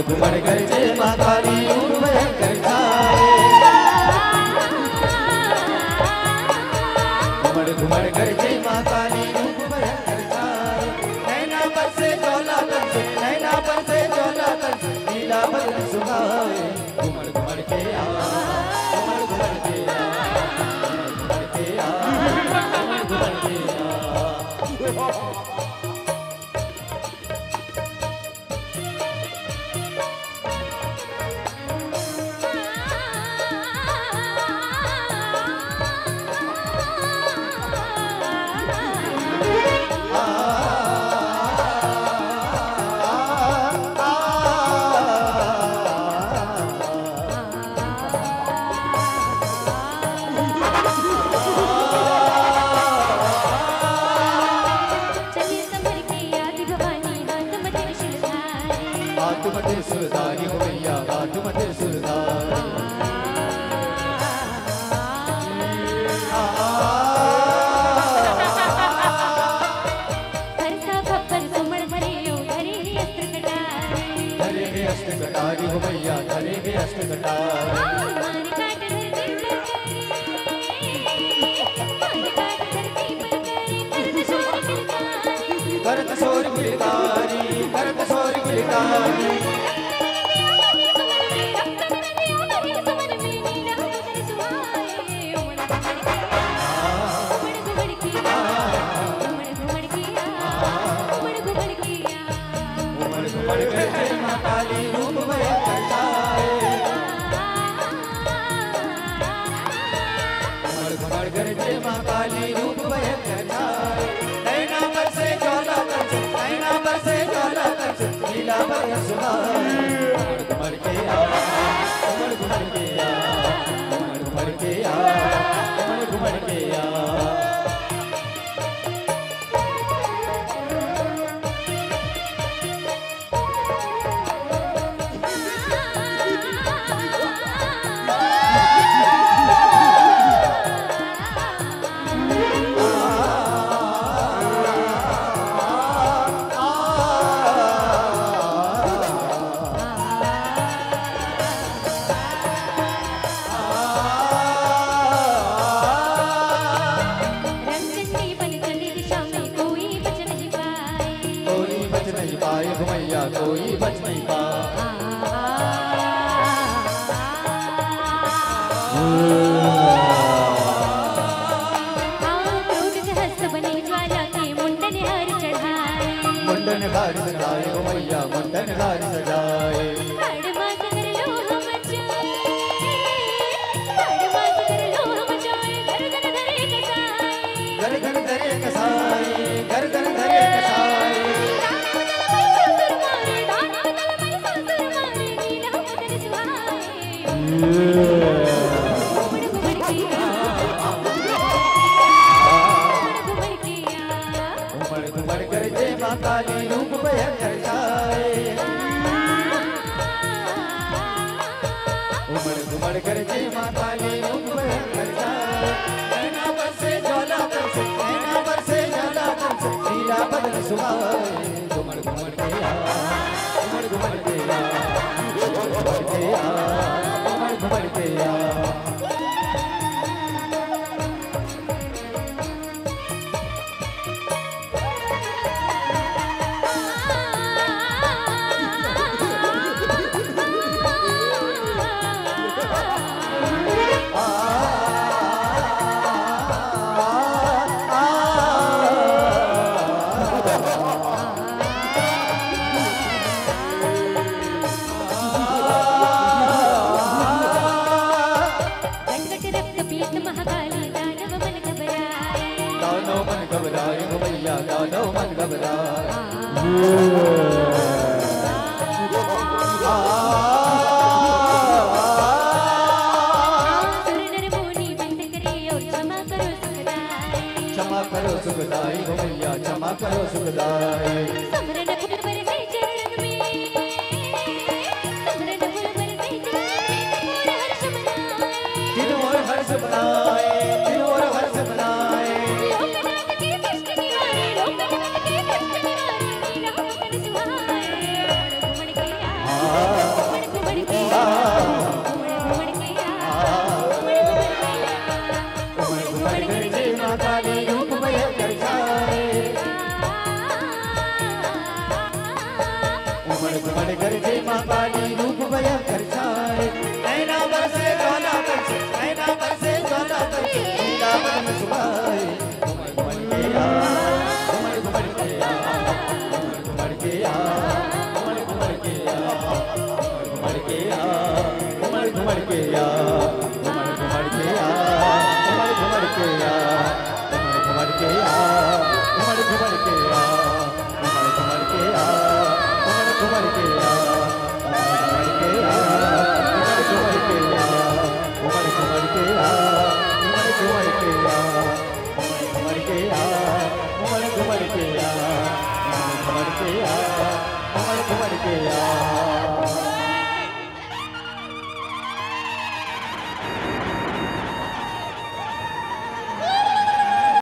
घुमड़ कर जय मां काली रूप भयंकर छाए। घुमड़ घुमड़ कर जय मां काली रूप भयंकर छाए। नैना पर से ज्वाला तन से, नैना पर से ज्वाला तन से, नीला बदन सुहाए। घुमड़ घुमड़ के आ, घुमड़ घुमड़ के आ, घुमड़ के आ, घुमड़ घुमड़ के आ। सुरदारी हो भैया, बात मते सुरदारी। करसा खप्पर सुमड़ धरे लो, धरे ही अस्त्र कटारी। धरे ही अस्त्र कटारी हो भैया, धरे ही अस्त्र कटारी। मार काट धरती पर करे, मार काट धरती पर करे, करत शोर किलकारी, करत शोर किलकारी। कोई बच नहीं पाए। मुंडन हार चढ़ाए हो मैया, मुंडन हार सजाए। गर्दन धरे कसाई, गर्दन धरे कसाई। घुमड़ घुमड़ कर जय मां काली रूप भयंकर छाए। घुमड़ घुमड़ कर जय मां काली रूप भयंकर छाए। नैना पर से ज्वाला तन से, नैना पर से ज्वाला तन से, नीला बदन सुहाए। घुमड़ घुमड़ के आ, घुमड़ घुमड़ के आ, घुमड़ घुमड़ के आ, घुमड़ घुमड़ के आ। क्षमा करो सुखदाई हो मैया क्षमा करो सुखदाई समरन फूल बरसे चरण में समरन फूल बरसे चरण में दिन और हर्ष बनाए दिन और हर्ष बनाए लोकनाथ के कष्ट निवारे लोकनाथ के कष्ट निवारे नीला भवन सुहाए घुमड़ के घुमड़ के घुमड़ के घुमड़ कर जय मां काली रूप भयंकर छाए घुमड़ कर जय